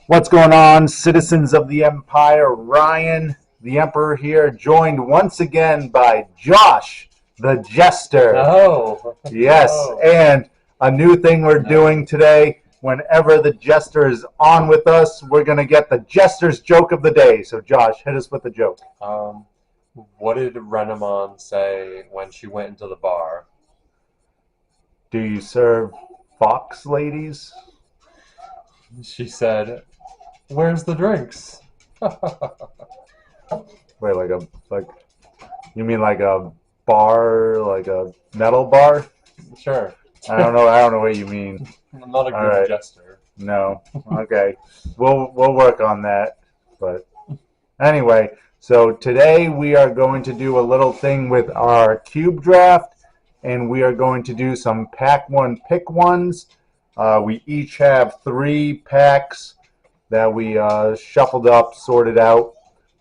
What's going on, citizens of the Empire? Ryan, the Emperor here, joined once again by Josh, the Jester. No, Yes, no, and a new thing we're no. doing today. Whenever the Jester is on with us, we're going to get the Jester's joke of the day. So, Josh, hit us with the joke. Um, what did Renamon say when she went into the bar? Do you serve fox ladies? She said, "Where's the drinks?" Wait, like you mean like a bar, like a metal bar? Sure. I don't know what you mean. I'm not a All good right. jester. No. Okay. We'll work on that. But anyway, so today we are going to do a little thing with our cube draft, and we are going to do some pack one pick ones. We each have 3 packs that we shuffled up, sorted out.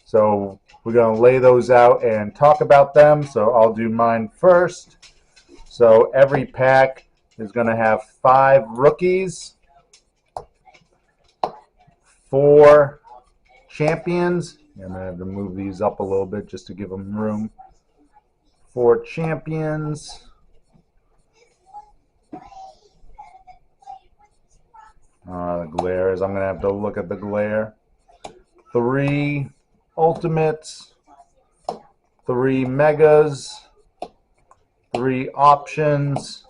So we're going to lay those out and talk about them. So I'll do mine first. So every pack is going to have 5 rookies, 4 champions. I'm going to have to move these up a little bit just to give them room. 4 champions. The glares. I'm going to have to look at the glare. 3 ultimates, 3 megas, 3 options,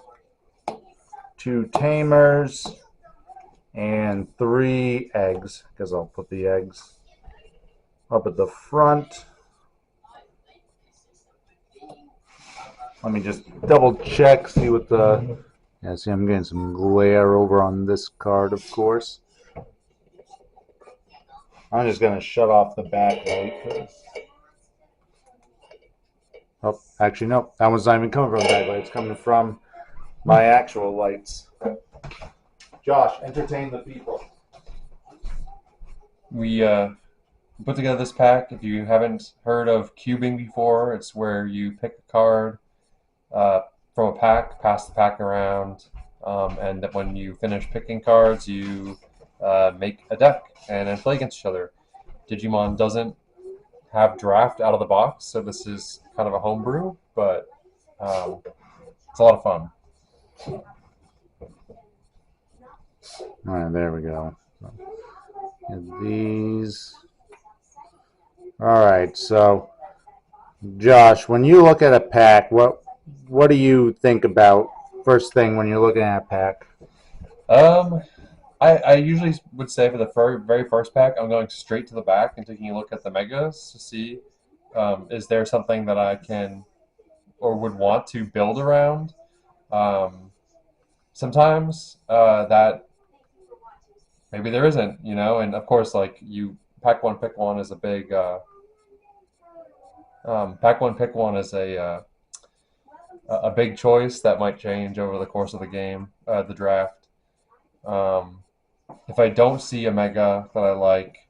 2 tamers, and 3 eggs, because I'll put the eggs up at the front. Let me just double check, see what the... Yeah, see, I'm getting some glare over on this card, of course. I'm just going to shut off the backlight. Oh, actually, no. That one's not even coming from the backlight. It's coming from my actual lights. Josh, entertain the people. We put together this pack. If you haven't heard of cubing before, it's where you pick a card uh, from a pack, pass the pack around, and that when you finish picking cards, you make a deck and then play against each other. Digimon doesn't have draft out of the box, so this is kind of a homebrew, but it's a lot of fun. All right, there we go. And these. All right, so Josh, when you look at a pack, what do you think about first thing when you're looking at a pack? Um, I usually would say for the very first pack, I'm going straight to the back and taking a look at the megas to see is there something that I can or would want to build around. Um, Sometimes that maybe there isn't, and of course, like you pack one, pick one is a big pack one, pick one is a big choice that might change over the course of the game, the draft. Um, if I don't see a mega that I like,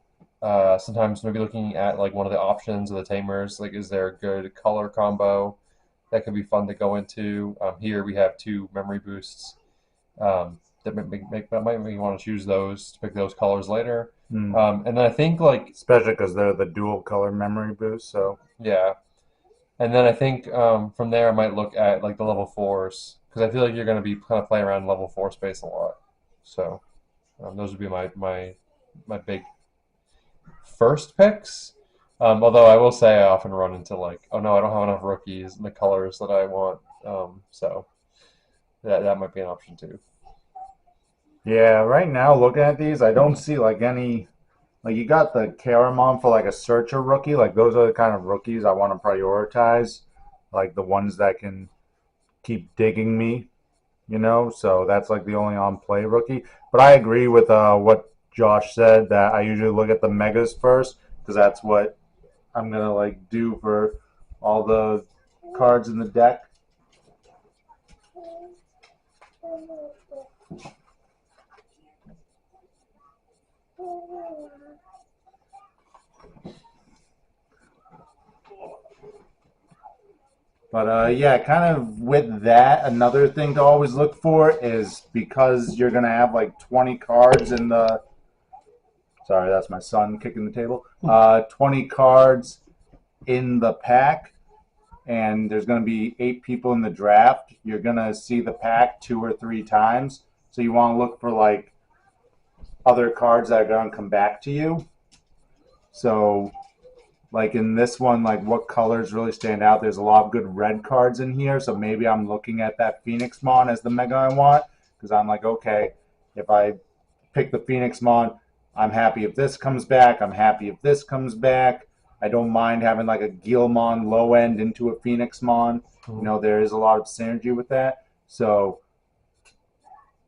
sometimes maybe looking at like one of the options of the tamers, like is there a good color combo that could be fun to go into? Here we have 2 memory boosts that might make you want to choose those to pick those colors later. Hmm. And then I think like Especially because they're the dual color memory boost. So yeah, and then I think from there I might look at like the level fours because I feel like you're going to be kind of playing around level 4 space a lot. So those would be my big first picks. Although I will say I often run into like, oh no, I don't have enough rookies and the colors that I want. So that might be an option too. yeah, right now looking at these, I don't see like any. Like you got the Caramon for like a searcher rookie. Like those are the kind of rookies I want to prioritize. Like the ones that can keep digging me, So that's like the only on play rookie. But I agree with what Josh said that I usually look at the megas first because that's what I'm gonna like do for all the cards in the deck. But yeah, kind of with that, another thing to always look for is because you're gonna have like 20 cards in the Sorry, that's my son kicking the table. 20 cards in the pack, and there's going to be 8 people in the draft. You're going to see the pack 2 or 3 times, so you want to look for like other cards that are going to come back to you. So, like in this one, like what colors really stand out? There's a lot of good red cards in here, so maybe I'm looking at that Phoenix Mon as the mega I want, because I'm like, okay, if I pick the Phoenix Mon, I'm happy if this comes back. I'm happy if this comes back. I don't mind having like a Guilmon low end into a Phoenix Mon. You know, there is a lot of synergy with that. So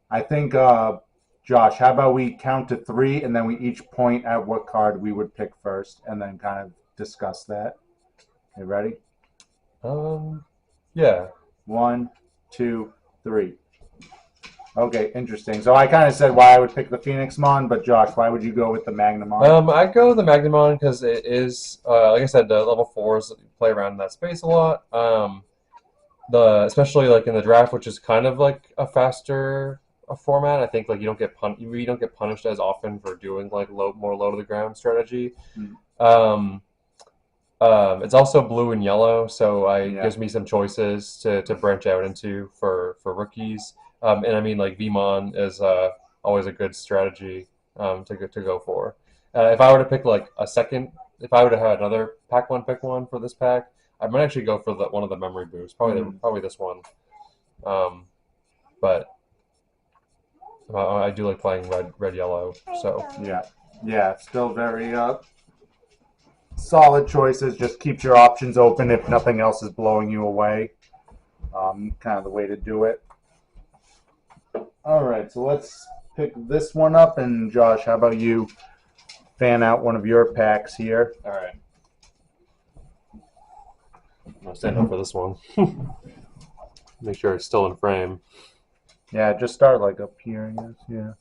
I think, Josh, how about we count to 3 and then we each point at what card we would pick first and then kind of discuss that. You ready? Yeah. 1, 2, 3. Okay, interesting. So I kind of said why I would pick the Phoenix Mon, but Josh, why would you go with the Magnamon? I'd go with the Magnamon because it is, like I said, the level 4s play around in that space a lot. Especially like in the draft, which is kind of like a faster format. I think like you don't get punished as often for doing like more low to the ground strategy. Mm. It's also blue and yellow, so Yeah. gives me some choices to branch out into for rookies. And I mean, like Vmon is always a good strategy to go for. If I were to pick like if I were to have another pack one pick one for this pack, I might actually go for one of the memory boosts, probably this one. But I do like playing red yellow. So yeah, still very solid choices. Just keep your options open if nothing else is blowing you away. Kind of the way to do it. All right, so let's pick this one up. And Josh, how about you fan out one of your packs here? all right, I'm gonna stand up for this one. Make sure it's still in frame. Yeah, just start like up here, I guess. Yeah.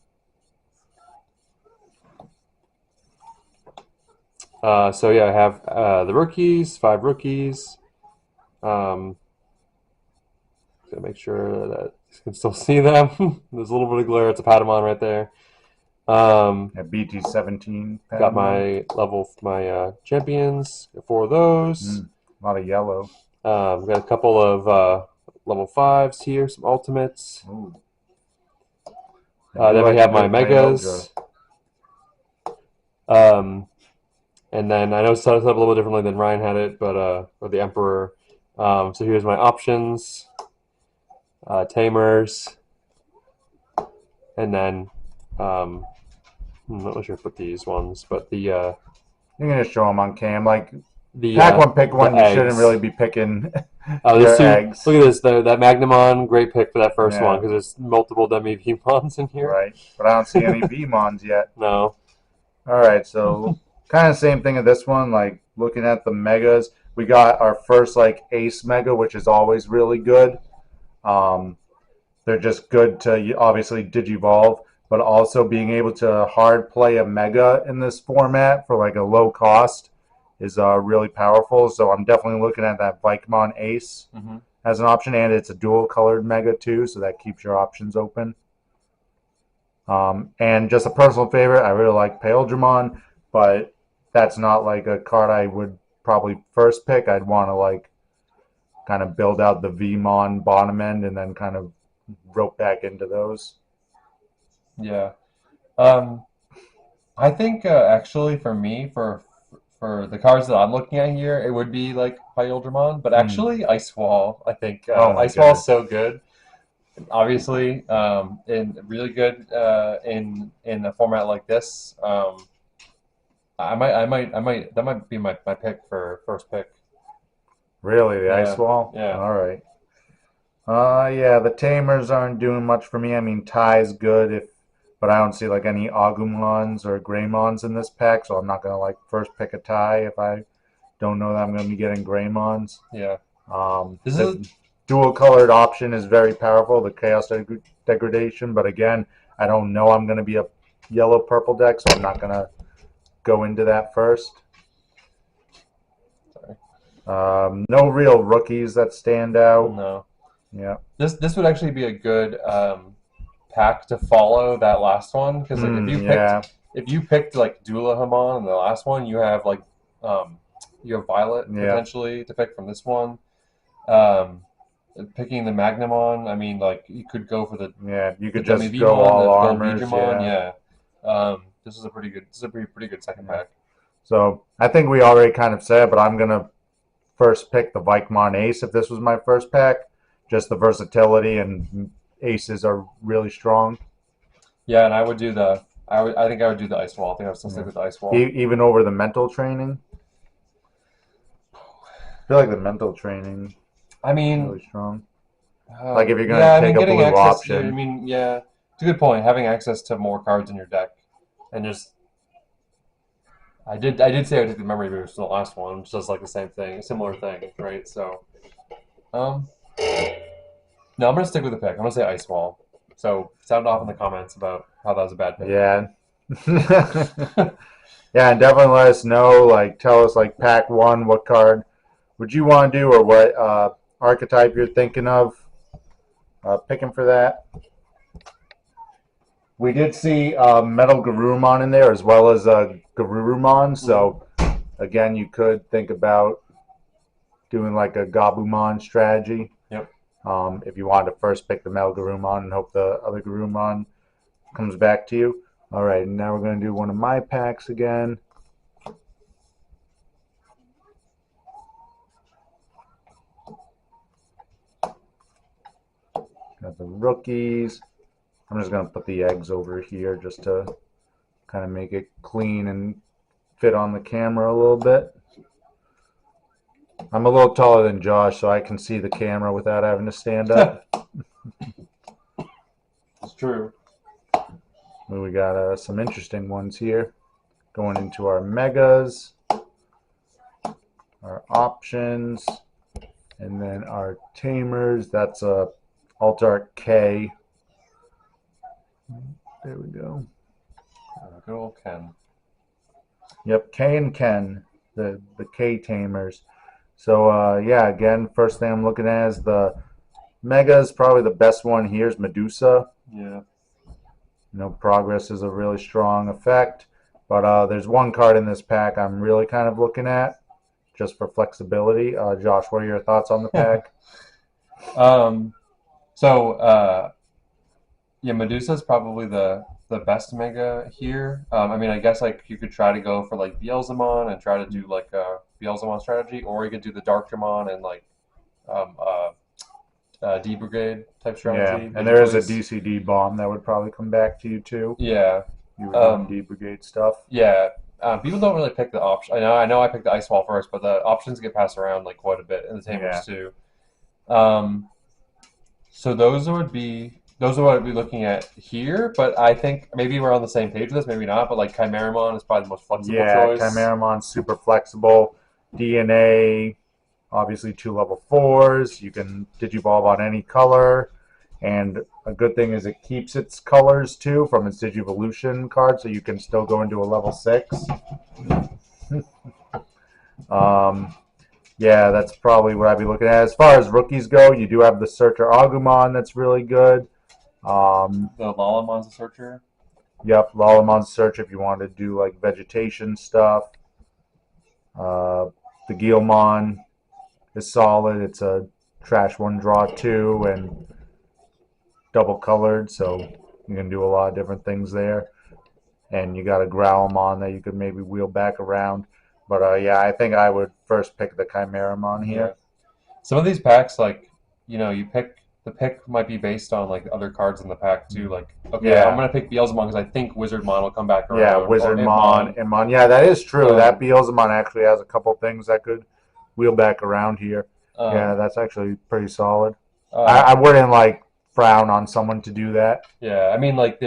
So yeah, I have the rookies, 5 rookies. Gotta make sure that you can still see them. There's a little bit of glare. It's a Patamon right there. Yeah, BT17. Got my champions, 4 of those. A lot of yellow. Got a couple of level 5s here, some ultimates. Then we have my megas. And then I know it's set up a little bit differently than Ryan had it, but or the Emperor. So here's my options. Tamers. And then I'm not sure if I put these ones, but the you're gonna show them on cam. Like the pack one, pick one. You eggs. shouldn't really be picking your eggs. Look at this. That Magnamon, great pick for that first one because there's multiple dummy Vmons in here. Right, but I don't see any Vmons yet. No. All right, so kind of same thing at this one. Like looking at the megas, we got our first like ace mega, which is always really good. They're just good to obviously digivolve, but also being able to hard play a mega in this format for like a low cost is really powerful. So I'm definitely looking at that Vikemon Ace as an option, and it's a dual colored mega too, so that keeps your options open. And just a personal favorite, I really like Paildramon, but that's not like a card I would probably first pick. I'd want to like kind of build out the Vmon bottom end and then kind of rope back into those. Yeah. I think actually for me, for the cards that I'm looking at here, it would be like Paildramon, but actually Ice Wall. I think Ice Wall is so good. Obviously, in really good in a format like this. I might that might be my pick for first pick. Really, the Ice Wall? Yeah. All right. Yeah, the Tamers aren't doing much for me. I mean, Ty's good, but I don't see like any Agumons or Greymons in this pack, so I'm not gonna like first pick a Ty if I don't know that I'm gonna be getting Greymons. Yeah. The dual colored option is very powerful, the Chaos Degradation, but again, I don't know I'm gonna be a yellow purple deck, so I'm not gonna go into that first. Sorry. No real rookies that stand out. No. Yeah. This would actually be a good pack to follow that last one because like if you picked like Dualahamon in the last one, you have Violet Yeah. potentially to pick from this one. Um, Picking the Magnamon, I mean, like you could go for the You could Dummy just go Vmon, all the Gold armors. Digimon, Yeah. yeah. This is a pretty good second pack. So I think we already kind of said, but I'm gonna first pick the Vikemon Ace if this was my first pack. Just the versatility and aces are really strong. Yeah, and I would do the I think I would do the Ice Wall. I think I would still stick with the Ice Wall. Even over the mental training. I feel like the mental training I is mean, really strong. Like if you're gonna yeah, I take mean, a getting blue access. option. I mean, yeah, it's a good point. Having access to more cards in your deck, and just I did say I would take the memory boost in the last one, which does like the same thing, similar thing, right? So, um, no, I'm gonna stick with the pick. I'm gonna say Ice Wall. So sound off in the comments about how that was a bad pick. Yeah. Yeah, and definitely let us know. Like, tell us like pack one, what card would you want to do, or what archetype you're thinking of picking for that. We did see Metal Garurumon in there as well as Garurumon. So again, you could think about doing like a Gabumon strategy. Yep. If you wanted to first pick the Metal Garurumon and hope the other Garurumon comes back to you. All right, now we're going to do one of my packs again. Got the rookies. I'm just going to put the eggs over here just to kind of make it clean and fit on the camera a little bit. I'm a little taller than Josh, so I can see the camera without having to stand up. It's true. We got some interesting ones here. Going into our megas, our options, and then our tamers. That's a Altar K. There we go. Good old Ken. Yep, K and Ken, the K tamers. So yeah, again, first thing I'm looking at is the megas. Probably the best one here is Medusa. Yeah. You know, progress is a really strong effect. But there's one card in this pack I'm really kind of looking at, just for flexibility. Josh, what are your thoughts on the pack? Yeah, Medusa's probably the best mega here. I mean, I guess like you could try to go for like Beelzemon and try to do like a Beelzemon strategy, or you could do the Darkdramon and like um, D Brigade type strategy. Yeah, and there is a DCD bomb that would probably come back to you too. Yeah, you were doing D Brigade stuff. Yeah, people don't really pick the option. I know I picked the Ice Wall first, but the options get passed around like quite a bit in the tamers too. So those are what I'd be looking at here, but I think maybe we're on the same page with this, maybe not, but like Chimeramon is probably the most flexible choice. Yeah, Chimeramon's super flexible. DNA, obviously 2 level 4s. You can Digivolve on any color. And a good thing is it keeps its colors too from its Digivolution card, so you can still go into a level 6. Yeah, that's probably what I'd be looking at. As far as rookies go, you do have the Searcher Agumon that's really good. The Lalamon's a Searcher. Yep, Lalamon's Search if you want to do like vegetation stuff. The Guilmon is solid. It's a trash 1 draw 2 and double colored, so you can do a lot of different things there. And you got a Growlmon that you could maybe wheel back around. But yeah, I think I would first pick the Chimeramon here. Yeah. Some of these packs, like, you pick the pick might be based on like other cards in the pack too. Like, okay, yeah. I'm gonna pick Beelzemon because I think Wizardmon will come back around. Yeah, Wizardmon, Imon. Yeah, that is true. That Beelzemon actually has a couple things that could wheel back around here. Yeah, that's actually pretty solid. I wouldn't like frown on someone to do that. Yeah, I mean, like,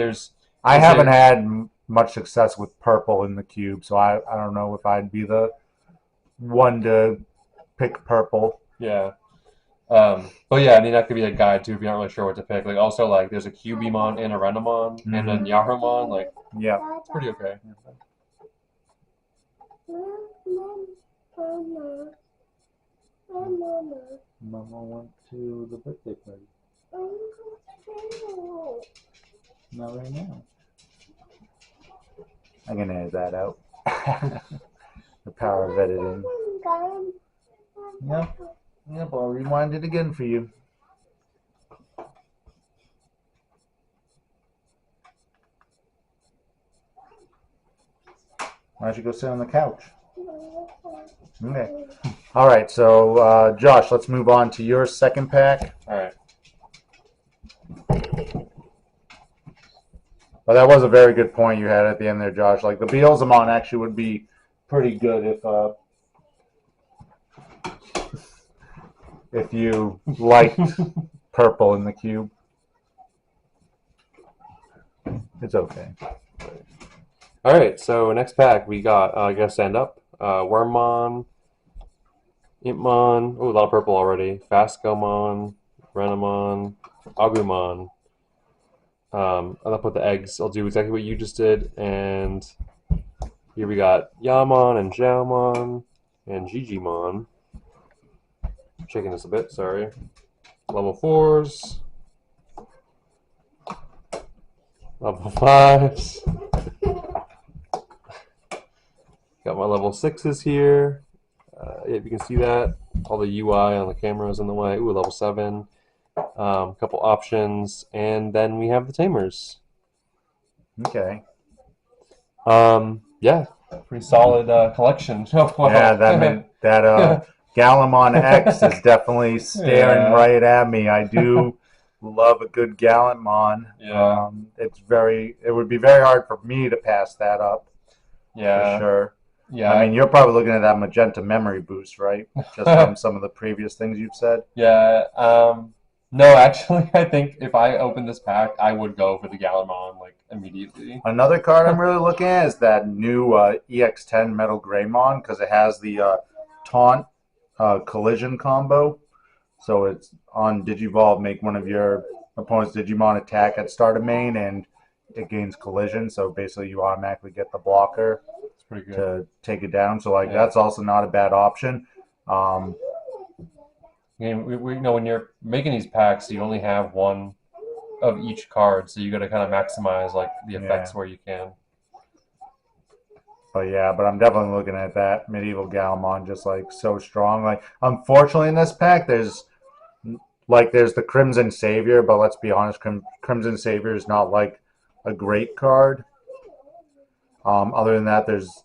I haven't had much success with purple in the cube, so I don't know if I'd be the one to pick purple. Yeah. But yeah, I mean, that could be a guide too if you're not really sure what to pick. Like, also, like, there's a Cubimon and a Renamon and then Yahrumon. Like, yeah, it's pretty okay. Mama went to the birthday party. Not right now. I'm gonna edit that out. The power of editing. Yep. Yep. I'll rewind it again for you. Why don't you go sit on the couch? Okay. All right. So, Josh, let's move on to your second pack. All right. Well, that was a very good point you had at the end there, Josh. Like the Beelzemon actually would be pretty good if you liked purple in the cube. It's okay. All right. So next pack we got. I gotta stand up. Wormmon, Impmon. Oh, a lot of purple already. Phascomon, Renamon, Agumon. I'll put the eggs. I'll do exactly what you just did. And here we got Yamon and Xiaomon and Gigimon. Shaking this a bit, sorry. Level 4s. Level 5s. Got my level 6s here. If you can see that, all the UI on the camera is in the way. Ooh, level 7. Couple options, and then we have the tamers. Okay. Yeah, pretty solid collection. Yeah, that Galamon X is definitely staring right at me. I do love a good Galamon. Yeah. It would be very hard for me to pass that up. Yeah. For sure. Yeah. I mean, you're probably looking at that magenta memory boost, right? Just from some of the previous things you've said. Yeah. No, actually, I think if I open this pack, I would go for the Galamon like immediately. Another card I'm really looking at is that new EX10 Metal Greymon because it has the taunt collision combo. So it's on Digivolve, make one of your opponent's Digimon attack at start of main, and it gains collision. So basically, you automatically get the blocker Pretty good to take it down. So that's also not a bad option. we know when you're making these packs, you only have one of each card, so you got to kind of maximize like the effects where you can. But I'm definitely looking at that medieval Galamon just like so strong. Like unfortunately in this pack there's the Crimson Savior, but let's be honest, Crimson Savior is not like a great card. Other than that, there's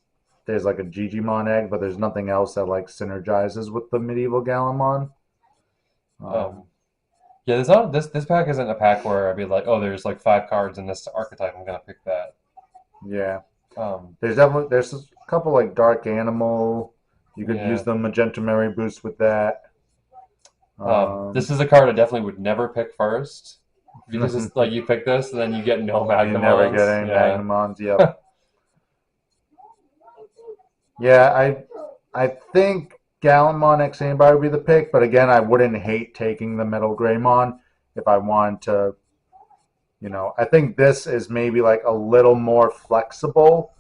like a Digimon egg, but there's nothing else that like synergizes with the medieval Galamon. Yeah, there's not this pack isn't a pack where I'd be like, oh, there's like 5 cards in this archetype, I'm gonna pick that. Yeah. There's a couple like Dark Animal. You could use the Magenta Memory Boost with that. This is a card I definitely would never pick first because it's like you pick this and then you get no Magnamons. You never get any Magnamons. Yep. Yeah, I think Galamon X Anybody would be the pick, but again, I wouldn't hate taking the Metal Greymon if I wanted to. I think this is maybe like a little more flexible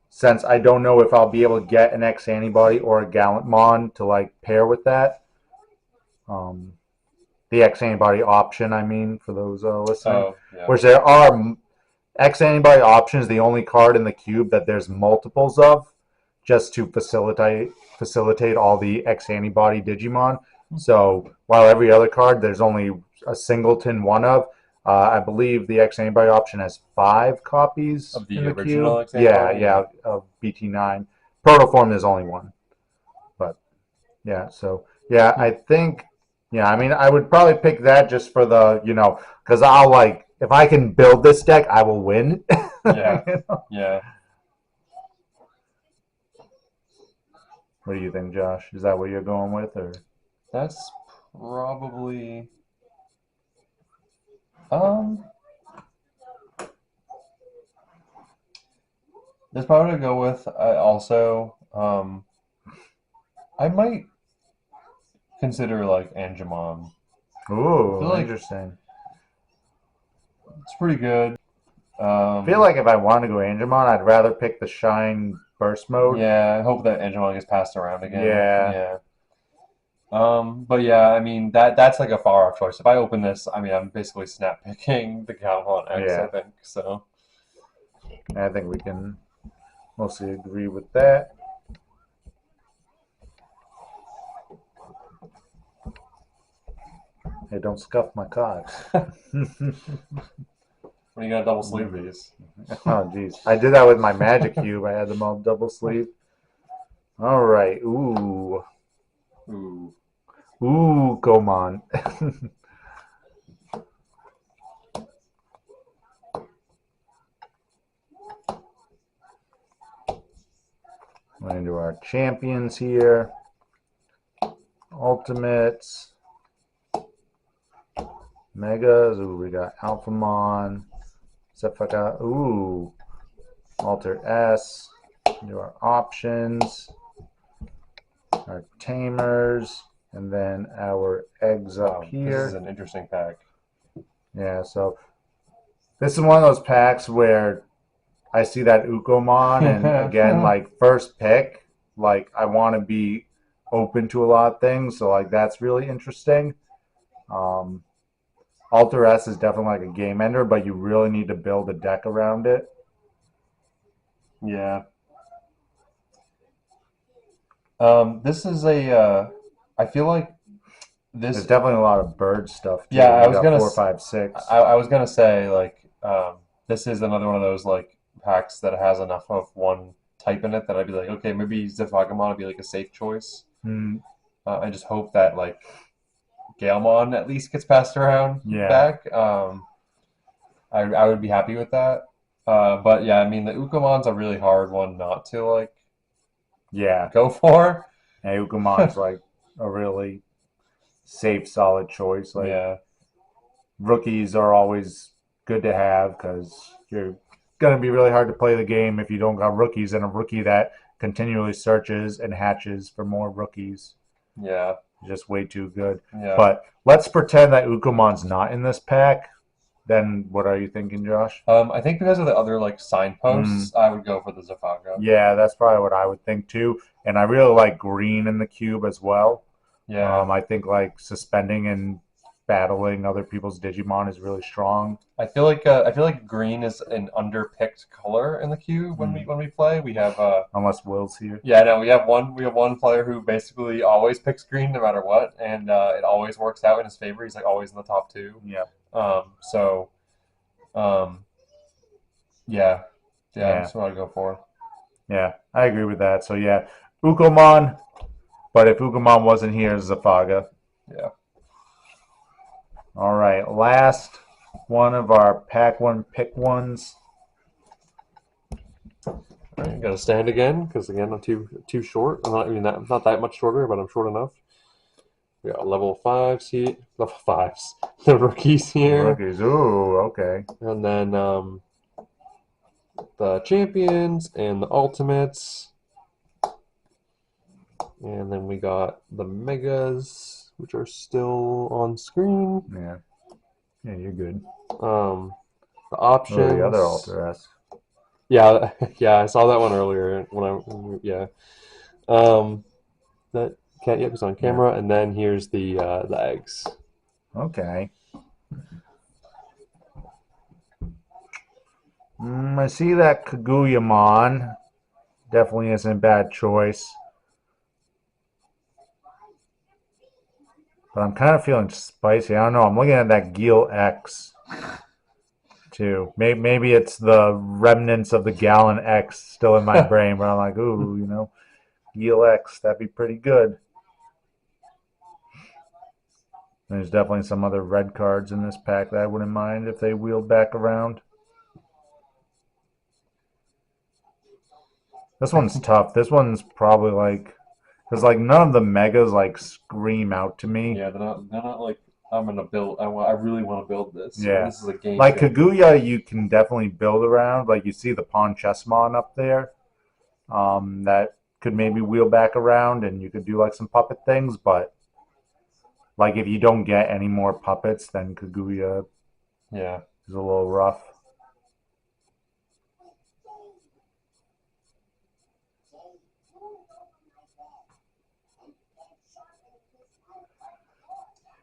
since I don't know if I'll be able to get an X Antibody or a Gallantmon to like pair with that. The X Antibody option, I mean, for those listening. Which there are X Antibody options, the only card in the cube that there's multiples of, just to facilitate all the X Antibody Digimon. So while every other card there's only a singleton one of, I believe the X Antibody option has 5 copies of the in the original cube. X Antibody? Yeah, of BT9. Protoform there's only one. But I think I mean I would probably pick that just for the because I'll like if I can build this deck I will win. Yeah. Yeah. What do you think, Josh? Is that what you're going with, or? That's probably. That's probably to go with. I might consider like Angemon. Ooh, interesting. It's pretty good. I feel like if I want to go Angemon, I'd rather pick the Shine Burst mode. Yeah, I hope that Angemon gets passed around again. Yeah. But yeah, I mean that's like a far off choice. If I open this, I mean I'm basically snap picking the Galamon X, I think. So I think we can Mostly agree with that. Hey, don't scuff my cards. When are you gonna double sleeve these? Oh, jeez. I did that with my magic cube. I had them all double sleeve. All right. Ooh. Ooh. Ooh, Gomon. We're into our champions here. Ultimates. Megas. Ooh, we got Alphamon. Zephyka. Ooh. Alter S. Do our options. Our tamers. And then our eggs up here. This is an interesting pack. Yeah, so this is one of those packs where I see that Ukomon, and again, like first pick, like I want to be open to a lot of things, so like that's really interesting. Alter S is definitely like a game ender, but you really need to build a deck around it. Yeah. This is a. I feel like this. There's definitely a lot of bird stuff too. Yeah, I You was got gonna. 4, 5, 6. I was gonna say like this is another one of those like packs that has enough of one type in it that I'd be like, okay, maybe Zivagamon would be like a safe choice. Hmm. I just hope that like Galemon at least gets passed around Yeah. back. I would be happy with that. But yeah, I mean the Ukomon's a really hard one not to like Yeah. go for. And Ukomon's like a really safe, solid choice. Like Yeah. rookies are always good to have because you're going to be really hard to play the game if you don't got rookies, and a rookie that continually searches and hatches for more rookies Yeah. is just way too good. Yeah. But let's pretend that Ukomon's not in this pack. Then what are you thinking, Josh? I think because of the other like signposts, I would go for the Zafaga. Yeah, that's probably what I would think too. And I really like green in the cube as well. Yeah. I think like suspending and battling other people's Digimon is really strong. I feel like green is an underpicked color in the cube when we play. We have Unless Will's here. yeah, no, we have one player who basically always picks green no matter what, and it always works out in his favor. He's like always in the top two. Yeah. So, yeah, Yeah. that's what I'd go for. Yeah, I agree with that. So yeah, Ukomon. But if Ukomon wasn't here, Zafaga. Yeah. All right, last one of our pack one pick ones. All right, got to stand again because again I'm too short. I'm not that much shorter, but I'm short enough. We got level fives here, level fives, the rookies here, Rookies. Ooh, okay. and then the champions and the ultimates, and then we got the megas, which are still on screen. Yeah. Yeah, you're good. The options. Oh, the other Alter S. Yeah, yeah, I saw that one earlier yeah. That cat yep is on camera, and then here's the eggs. Okay. I see that Kaguyamon definitely isn't a bad choice. But I'm kind of feeling spicy. I don't know. I'm looking at that Geel X too. Maybe it's the remnants of the Gallon X still in my brain, where I'm like, ooh, Geel X, that'd be pretty good. There's definitely some other red cards in this pack that I wouldn't mind if they wheeled back around. This one's tough. This one's probably like, because like none of the megas like scream out to me. Yeah, they're not like I'm gonna build. I really want to build this. Yeah, this is a game. Like Kaguya, you can definitely build around. Like you see the Pawn Chessmon up there. That could maybe wheel back around, and you could do like some puppet things. But like if you don't get any more puppets, then Kaguya is a little rough.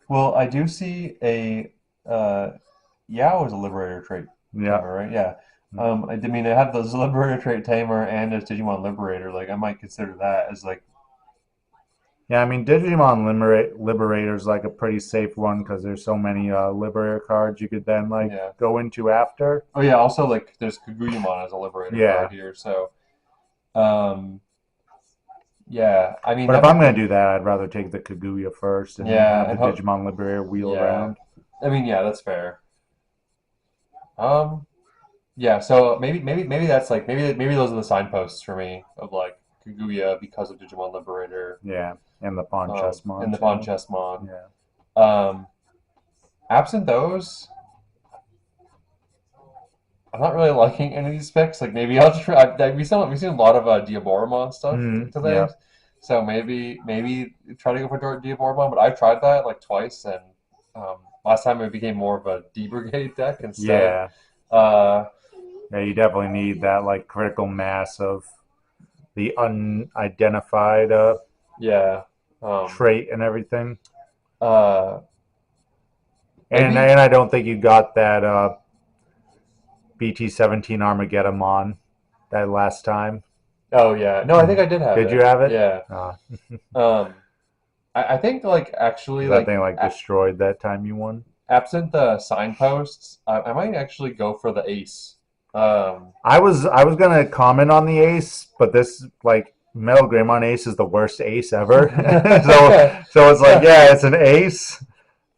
Well, I do see a Yao is a liberator trait. Yeah. Right? Yeah. I mean, I have the Liberator trait Tamer and as Digimon Liberator. Like, I might consider that as like, Yeah, I mean, Digimon Liberator is like a pretty safe one because there's so many Liberator cards you could then like yeah. go into after. Oh yeah. Also, like, there's Kaguyamon as a Liberator Yeah, card here. So, um, yeah. I mean, but if that I'm might gonna be. do that, I'd rather take the Kaguya first and Yeah, have the and hope. Digimon Liberator wheel Yeah. around. I mean, yeah, that's fair. Um, yeah. So maybe that's like maybe those are the signposts for me of like Kaguya because of Digimon Liberator, Yeah, and the Pawn and Chessmon the Pawn too. Chessmon. Yeah. Um, absent those, I'm not really liking any of these picks. Like maybe I'll try. We've seen a lot of Diaboromon stuff today, Yeah. so maybe try to go for Diaboromon. But I've tried that like twice, and last time it became more of a D Brigade deck instead. Yeah. Uh, Yeah, you definitely need that like critical mass of the unidentified yeah. Um, trait and everything. uh, And maybe. and I don't think you got that BT-17 Armageddon that last time. Oh yeah. No, I think I did have Did you it. have it? Yeah. Uh, Um, I think like actually that like thing like destroyed that time you won. absent the signposts, I might actually go for the ace. Um, I was gonna comment on the ace, but this like Metal Greymon Ace is the worst ace ever. So it's like yeah, it's an ace,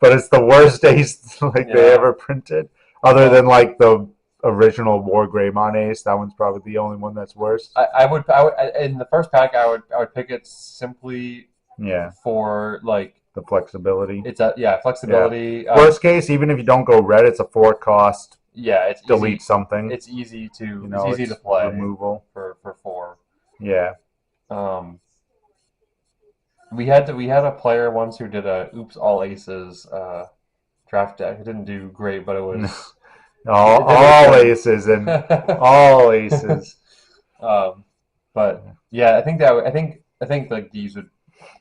but it's the worst ace like they yeah. ever printed, other than Well, like the original War Greymon Ace. That one's probably the only one that's worse. I would in the first pack I would pick it simply Yeah, for like the flexibility. it's a yeah Yeah. flexibility. Worst case, even if you don't go red, it's a 4 cost. Yeah, it's Delete easy. something. It's easy You to it's know, easy to it's play removal. for four. Yeah. Um, we had a player once who did a oops all aces draft deck. It didn't do great, but it was it did what it all could. aces and all aces. um, but yeah, I think I think like these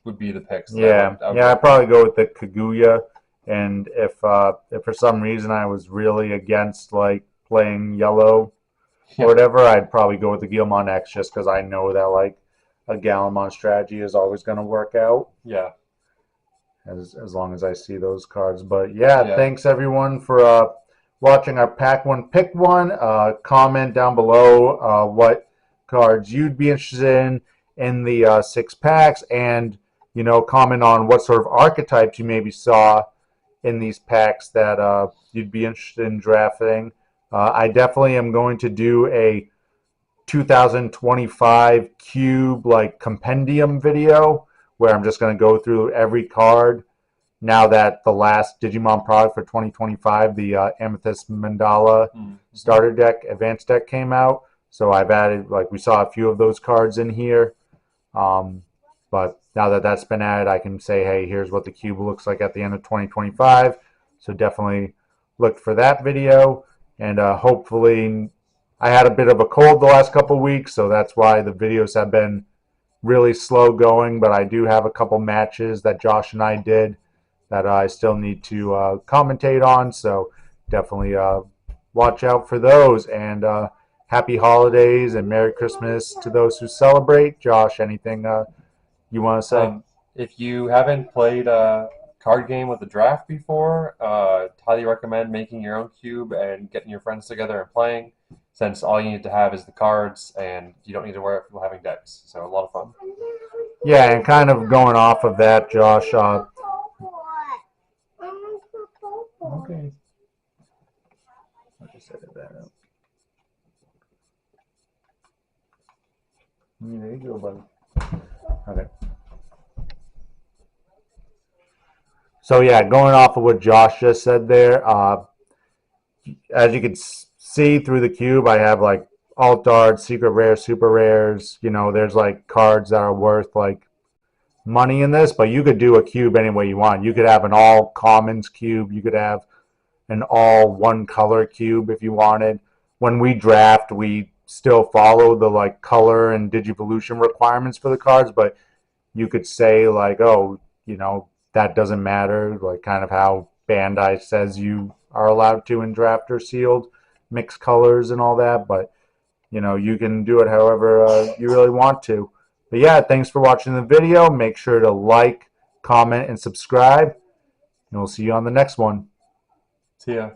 would be the picks that Yeah, I would yeah. go I'd for. probably go with the Kaguya, and if for some reason I was really against like playing yellow or Yeah, whatever, I'd probably go with the Guilmon X just because I know that like a Galamon strategy is always going to work out yeah, as long as I see those cards. But yeah, yeah. thanks everyone for watching our pack one pick one. Comment down below what cards you'd be interested in the 6 packs, and comment on what sort of archetypes you maybe saw in these packs that you'd be interested in drafting. I definitely am going to do a 2025 cube like compendium video where I'm just going to go through every card now that the last Digimon product for 2025, the Amethyst Mandala Mm-hmm. starter deck, advanced deck came out. So I've added, like, we saw a few of those cards in here. Um, but now that that's been added, I can say, hey, here's what the cube looks like at the end of 2025. So definitely look for that video. And hopefully, I had a bit of a cold the last couple weeks, so that's why the videos have been really slow going. But I do have a couple matches that Josh and I did that I still need to commentate on. So definitely watch out for those. And happy holidays and Merry Christmas to those who celebrate. Josh, anything you want to say? Um, if you haven't played a card game with a draft before, highly recommend making your own cube and getting your friends together and playing, since all you need to have is the cards and you don't need to worry about having decks. So a lot of fun. Yeah, and kind of going off of that, Josh. Okay. I just edit that out. There you go, buddy. Okay. So yeah, going off of what Josh just said there, as you can see through the cube, I have like alt art, secret rares, super rares. There's like cards that are worth like money in this, but you could do a cube any way you want. You could have an all commons cube. You could have an all one color cube if you wanted. When we draft, we still follow the like color and digivolution requirements for the cards, but you could say like, oh, that doesn't matter, like kind of how Bandai says you are allowed to in draft or sealed mix colors and all that, but you can do it however you really want to. But yeah, thanks for watching the video. Make sure to like, comment, and subscribe, and we'll see you on the next one. See ya.